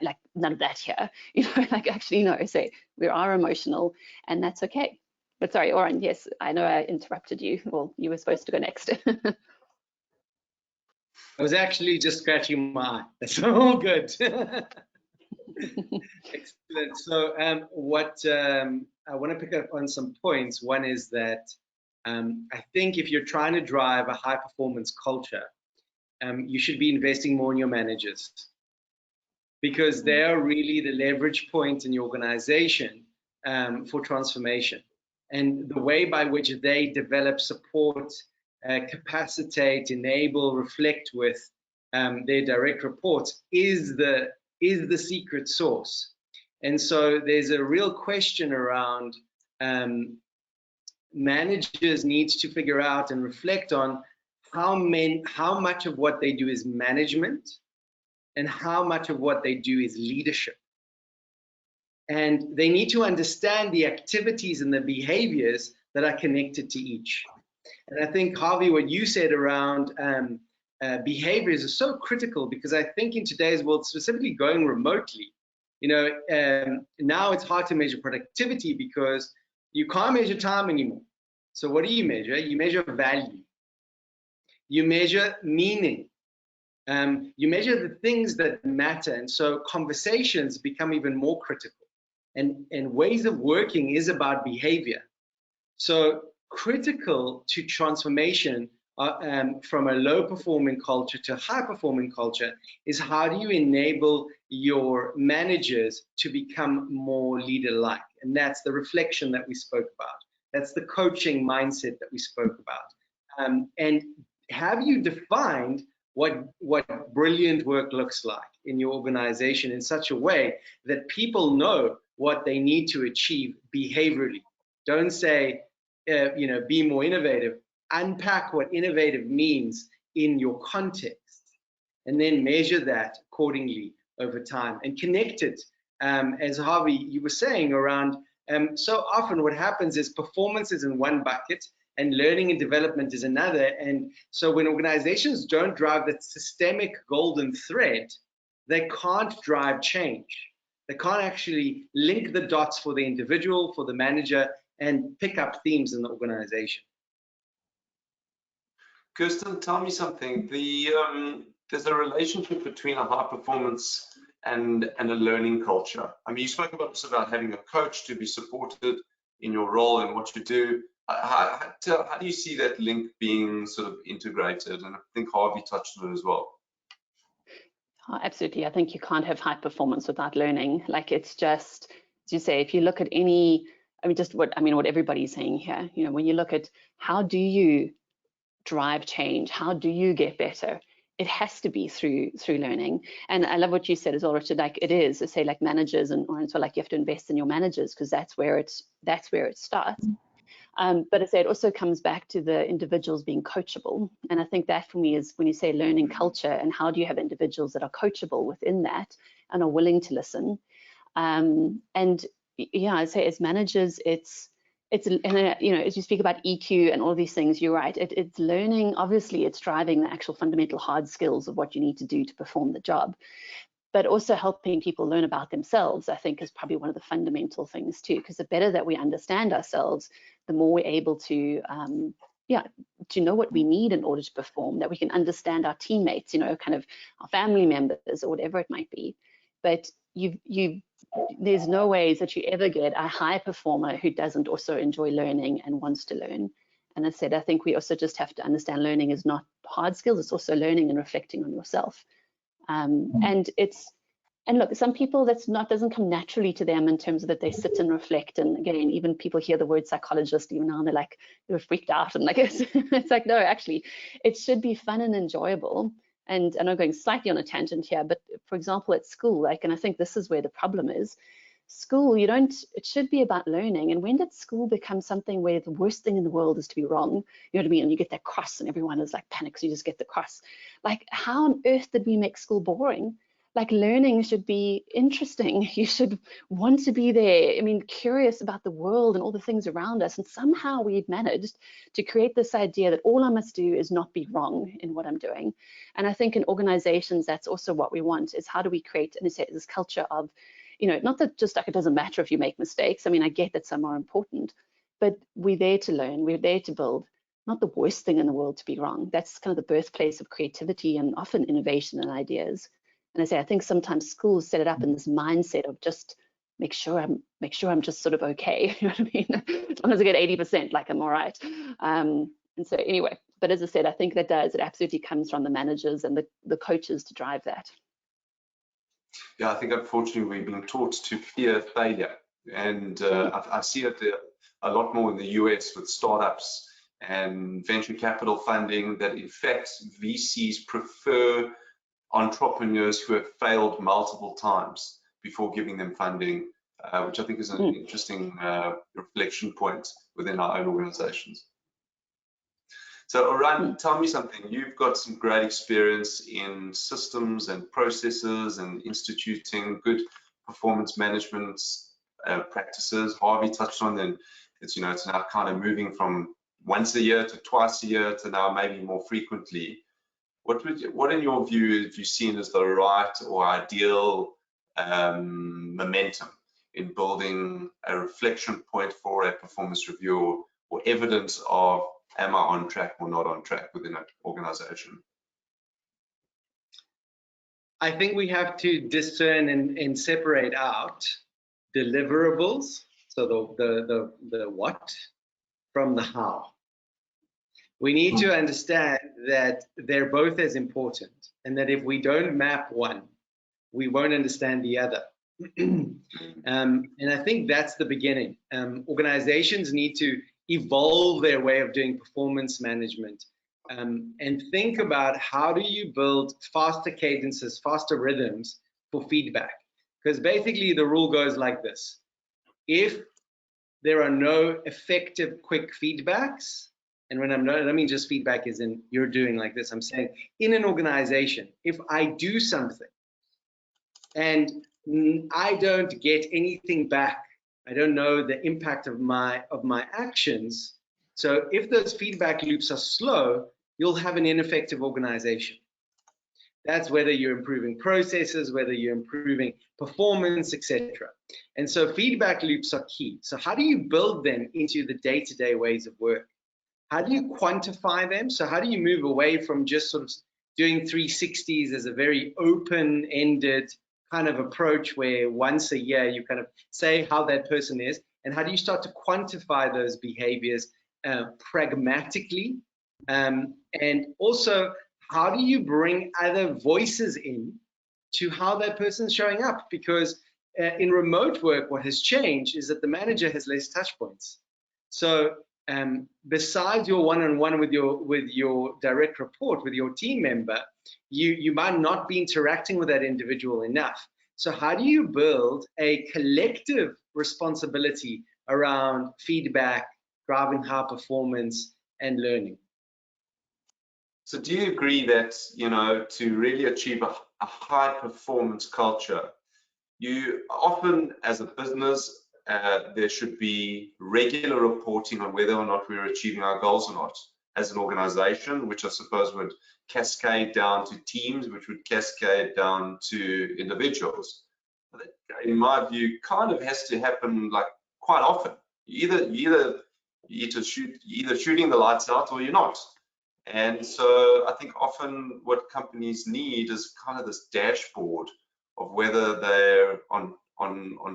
like, none of that here, you know, like, actually, no, say we are emotional and that's okay. But sorry, Oran, yes, I know I interrupted you. Well, you were supposed to go next. I was actually just scratching my eye. That's all good. Excellent. So what I want to pick up on some points. One is that I think if you're trying to drive a high performance culture, you should be investing more in your managers, because they are really the leverage point in your organization for transformation. And the way by which they develop, support, capacitate, enable, reflect with their direct reports is the secret sauce. And so there's a real question around managers need to figure out and reflect on how much of what they do is management and how much of what they do is leadership. And they need to understand the activities and the behaviors that are connected to each. And I think, Harvey, what you said around behaviors is so critical, because I think in today's world, specifically going remotely, you know, now it's hard to measure productivity because you can't measure time anymore. So what do you measure? You measure value. You measure meaning. You measure the things that matter. And so conversations become even more critical. And ways of working is about behavior. So critical to transformation from a low performing culture to a high performing culture is, how do you enable your managers to become more leader-like? And that's the reflection that we spoke about. That's the coaching mindset that we spoke about. And have you defined what brilliant work looks like in your organization in such a way that people know what they need to achieve behaviorally. Don't say, be more innovative. Unpack what innovative means in your context, and then measure that accordingly over time and connect it. As Harvey, you were saying around, so often what happens is performance is in one bucket and learning and development is another. And so when organizations don't drive that systemic golden thread, they can't drive change. They can't actually link the dots for the individual, for the manager, and pick up themes in the organization. Kirsten, tell me something. There's a relationship between a high performance and a learning culture. I mean, you spoke about having a coach to be supported in your role and what you do. How do you see that link being sort of integrated? And I think Harvey touched on it as well. Oh, absolutely. I think you can't have high performance without learning. Like, it's just, as you say, if you look at any, what everybody's saying here, when you look at how do you drive change, how do you get better, it has to be through learning. And I love what you said as well, Richard. Like, it is, say, like managers and so, like, you have to invest in your managers, because that's where it starts. But I say it also comes back to the individuals being coachable. And I think that for me is when you say learning culture, and how do you have individuals that are coachable within that and are willing to listen. And yeah, I say as managers, it's as you speak about EQ and all these things, you're right. It's learning. Obviously, it's driving the actual fundamental hard skills of what you need to do to perform the job. But also helping people learn about themselves, I think, is probably one of the fundamental things too, because the better that we understand ourselves, the more we're able to know what we need in order to perform, that we can understand our teammates, kind of our family members or whatever it might be. But there's no ways that you ever get a high performer who doesn't also enjoy learning and wants to learn. And as I said, I think we also just have to understand learning is not hard skills, it's also learning and reflecting on yourself. And look, some people doesn't come naturally to them in terms of that they sit and reflect. And again, even people hear the word psychologist even now, and they're freaked out. And it's like, no, actually, it should be fun and enjoyable. And I'm going slightly on a tangent here, but for example, at school, and I think this is where the problem is, school, it should be about learning. And when did school become something where the worst thing in the world is to be wrong? You know what I mean? And you get that cross and everyone is like panics, you just get the cross. Like, how on earth did we make school boring? Like, learning should be interesting. You should want to be there. I mean, curious about the world and all the things around us. And somehow we've managed to create this idea that all I must do is not be wrong in what I'm doing. And I think in organizations, that's also what we want, is how do we create this culture of, not that just like it doesn't matter if you make mistakes. I mean, I get that some are important, but we're there to learn. We're there to build. Not the worst thing in the world to be wrong. That's kind of the birthplace of creativity and often innovation and ideas. And I think sometimes schools set it up in this mindset of just make sure I'm just sort of okay. You know what I mean? As long as I get 80%, like I'm all right. And so anyway, but as I said, I think it absolutely comes from the managers and the coaches to drive that. Yeah, I think unfortunately we've been taught to fear failure, and I see it a lot more in the US with startups and venture capital funding, that in fact VCs prefer entrepreneurs who have failed multiple times before giving them funding, which I think is an interesting reflection point within our own organizations. So Oran, tell me something. You've got some great experience in systems and processes and instituting good performance management practices. Harvey touched on them. It's now kind of moving from once a year to twice a year to now maybe more frequently. What in your view have you seen as the right or ideal momentum in building a reflection point for a performance review, or evidence of am I on track or not on track within an organization? I think we have to discern and separate out deliverables, so the what, from the how. We need to understand that they're both as important, and that if we don't map one, we won't understand the other. And I think that's the beginning. Organizations need to evolve their way of doing performance management, and think about how do you build faster cadences, faster rhythms for feedback. Because basically the rule goes like this. if there are no effective quick feedbacks, and when I don't mean just feedback as in you're doing like this, I'm saying in an organization, if I do something and I don't get anything back, I don't know the impact of my actions. So if those feedback loops are slow, you'll have an ineffective organization. That's whether you're improving processes, whether you're improving performance, etc. And so feedback loops are key. So how do you build them into the day-to-day ways of work? How do you quantify them? So how do you move away from just sort of doing 360s as a very open-ended kind of approach where once a year you kind of say how that person is, and how do you start to quantify those behaviors pragmatically? And also, how do you bring other voices in to how that person's showing up? Because in remote work, what has changed is that the manager has less touch points. So besides your one-on-one with your direct report, with your team member, you might not be interacting with that individual enough. So how do you build a collective responsibility around feedback, driving high performance, and learning? So do you agree that, you know, to really achieve a high performance culture, you often as a business, there should be regular reporting on whether or not we're achieving our goals or not as an organization, which I suppose would cascade down to teams, which would cascade down to individuals. In my view, kind of has to happen like quite often. You're either shooting the lights out or you're not. And so I think often what companies need is kind of this dashboard of whether they're on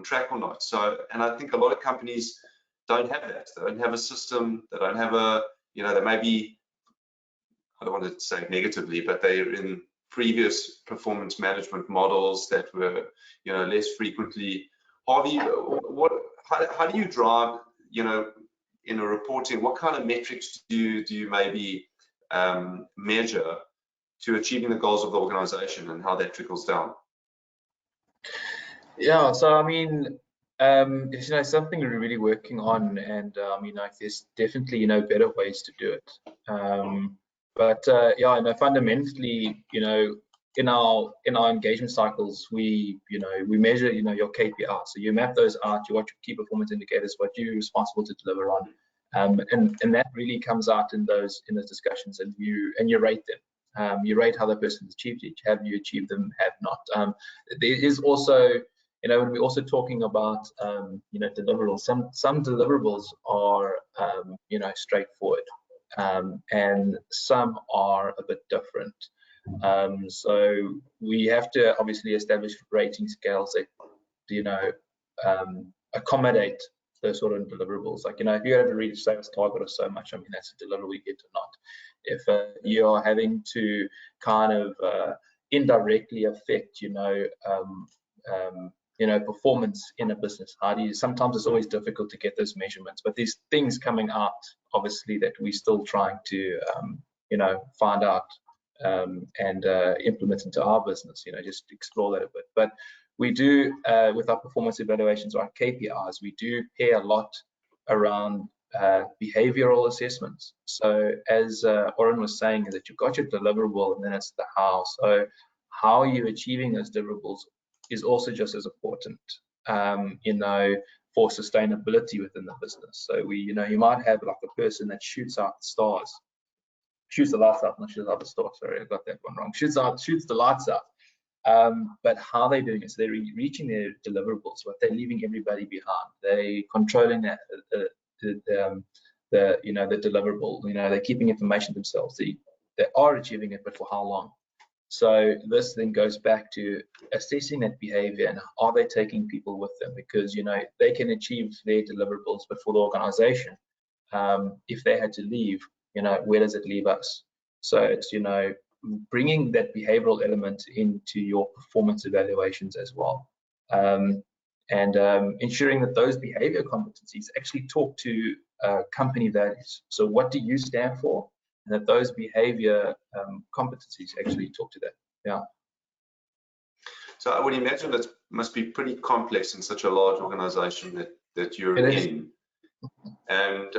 track or not. So, and I think a lot of companies don't have that. They don't have a system. They don't have a, you know, they may be, I don't want to say negatively, but they're in previous performance management models that were, you know, less frequently. Harvey, how do you drive, you know, in a reporting, what kind of metrics do you maybe measure to achieving the goals of the organization and how that trickles down? Yeah, so I mean, you know, something we're really working on, and you know, there's definitely, you know, better ways to do it. But yeah, you know, fundamentally, you know, in our engagement cycles, we measure, you know, your KPI. So you map those out, you watch your key performance indicators, what you're responsible to deliver on, and that really comes out in those discussions, and you rate them. You rate how the person's achieved it. Have you achieved them? Have not? There is also, you know, when we're also talking about, you know, deliverables, some deliverables are, you know, straightforward, and some are a bit different. So we have to obviously establish rating scales that, you know, accommodate those sort of deliverables. Like, you know, if you have to reach a sales target of so much, I mean, that's a deliverable you get or not. If you are having to kind of indirectly affect, you know, performance in a business, how do you? Sometimes it's always difficult to get those measurements, but there's things coming out, obviously, that we're still trying to, you know, find out and implement into our business. You know, just explore that a bit. But we do, with our performance evaluations, or our KPIs, we do pay a lot around behavioral assessments. So as Oran was saying, that you've got your deliverable, and then it's the how. So how are you achieving those deliverables is also just as important, you know, for sustainability within the business. So you know, you might have like a person that shoots out the stars, shoots the lights out, not shoots out the stars. Sorry, I got that one wrong. Shoots the lights out. But how they're doing it, so they're reaching their deliverables, but they're leaving everybody behind. They controlling that you know, the deliverable. You know, they're keeping information themselves. They are achieving it, but for how long? So this then goes back to assessing that behavior, and are they taking people with them? Because, you know, they can achieve their deliverables, but for the organization, if they had to leave, you know, where does it leave us? So it's, you know, bringing that behavioral element into your performance evaluations as well, and ensuring that those behavior competencies actually talk to company values. So what do you stand for? And that those behavior competencies actually talk to that. Yeah. So I would imagine it must be pretty complex in such a large organization that that you're in. And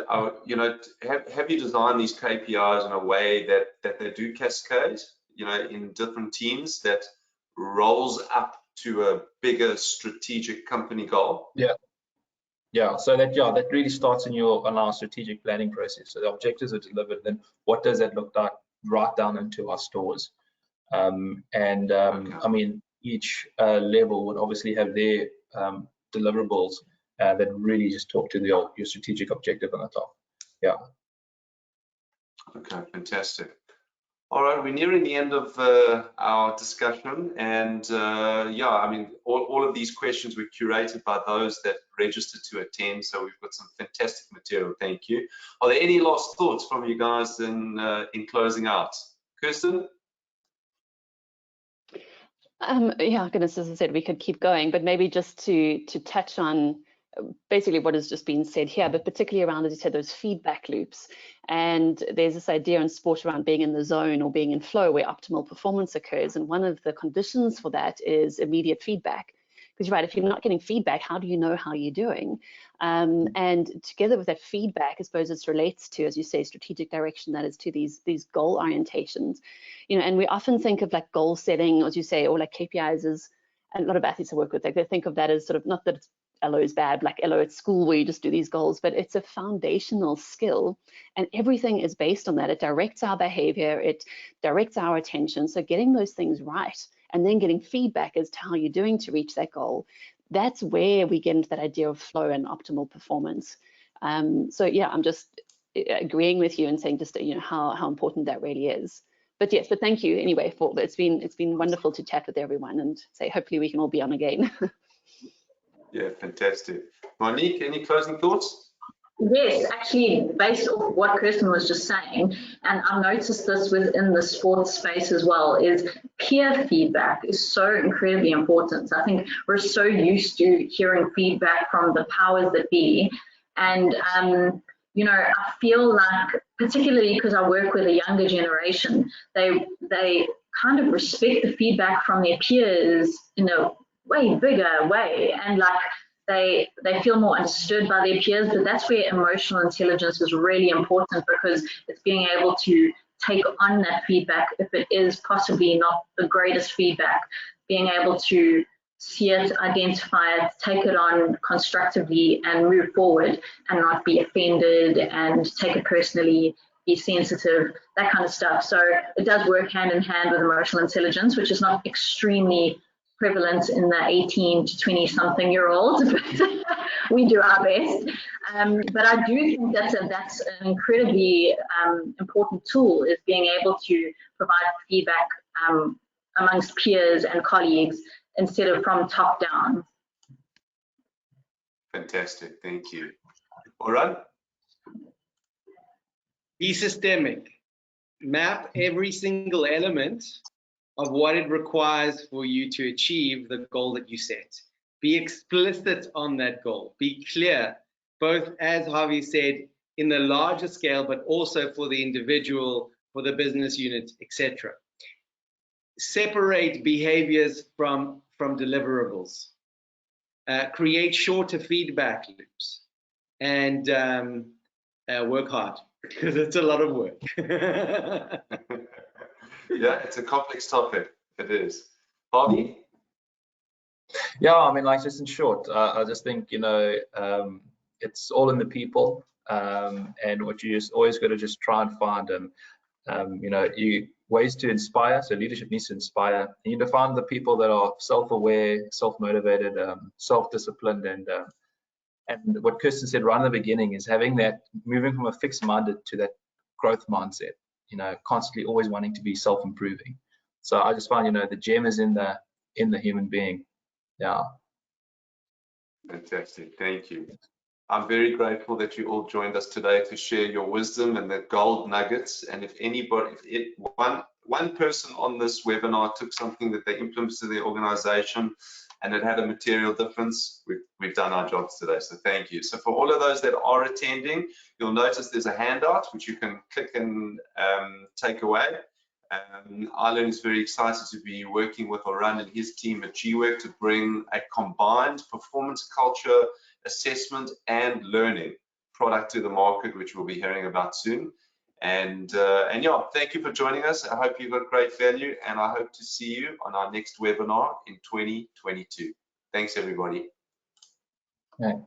you know, have you designed these KPIs in a way that they do cascade, you know, in different teams that rolls up to a bigger strategic company goal? Yeah, so that really starts on our strategic planning process. So the objectives are delivered, then what does that look like right down into our stores? I mean, each level would obviously have their deliverables that really just talk to your strategic objective on the top. Yeah. Okay, fantastic. All right, we're nearing the end of our discussion, and yeah, I mean, all of these questions were curated by those that registered to attend, so we've got some fantastic material. Thank you. Are there any last thoughts from you guys in closing out? Kirsten? Yeah, goodness, as I said, we could keep going, but maybe just to touch on basically what has just been said here, but particularly around, as you said, those feedback loops. And there's this idea in sport around being in the zone or being in flow where optimal performance occurs. And one of the conditions for that is immediate feedback. Because you're right, if you're not getting feedback, how do you know how you're doing? And together with that feedback, I suppose it relates to, as you say, strategic direction, that is to these goal orientations. You know, and we often think of like goal setting, as you say, or like KPIs as, and a lot of athletes I work with, like they think of that as sort of, not that it's LO is bad, like LO at school where you just do these goals, but it's a foundational skill and everything is based on that. It directs our behavior, it directs our attention. So getting those things right and then getting feedback as to how you're doing to reach that goal, that's where we get into that idea of flow and optimal performance. So yeah, I'm just agreeing with you and saying just, you know, how important that really is. But yes, but thank you anyway for it's been wonderful to chat with everyone and say hopefully we can all be on again. Yeah, fantastic. Monique, any closing thoughts? Yes, actually, based off what Kirsten was just saying, and I've noticed this within the sports space as well, is peer feedback is so incredibly important. I think we're so used to hearing feedback from the powers that be, and you know, I feel like, particularly because I work with a younger generation, they kind of respect the feedback from their peers in a way bigger way, and like they feel more understood by their peers. But that's where emotional intelligence is really important, because it's being able to take on that feedback if it is possibly not the greatest feedback, being able to see it, identify it, take it on constructively and move forward and not be offended and take it personally, be sensitive, that kind of stuff. So it does work hand in hand with emotional intelligence, which is not extremely prevalent in the 18 to 20 something year olds, but we do our best. But I do think that's an incredibly important tool, is being able to provide feedback amongst peers and colleagues instead of from top down. Fantastic, thank you. Oran? Be systemic. Map every single element of what it requires for you to achieve the goal that you set. Be explicit on that goal. Be clear, both, as Harvey said, in the larger scale, but also for the individual, for the business unit, etc. Separate behaviors from deliverables. Create shorter feedback loops, and work hard, because it's a lot of work. Yeah, it's a complex topic. It is. Harvey? Yeah, I mean, like, just in short, I just think, you know, it's all in the people, and what you just always got to just try and find, you know, ways to inspire. So leadership needs to inspire. And you define the people that are self-aware, self-motivated, self-disciplined, and what Kirsten said right in the beginning is having that, moving from a fixed-minded to that growth mindset. You know, constantly always wanting to be self-improving. So I just find, you know, the gem is in the human being. Yeah. Fantastic. Thank you. I'm very grateful that you all joined us today to share your wisdom and the gold nuggets. And if anybody, one person on this webinar took something that they implemented in their organization and it had a material difference, we've done our jobs today. So thank you. So for all of those that are attending, you'll notice there's a handout which you can click and take away. Ireland is very excited to be working with Oran and his team at GWork to bring a combined performance culture assessment and learning product to the market, which we'll be hearing about soon. And yeah, thank you for joining us. I hope you got great value, and I hope to see you on our next webinar in 2022. Thanks, everybody. Okay.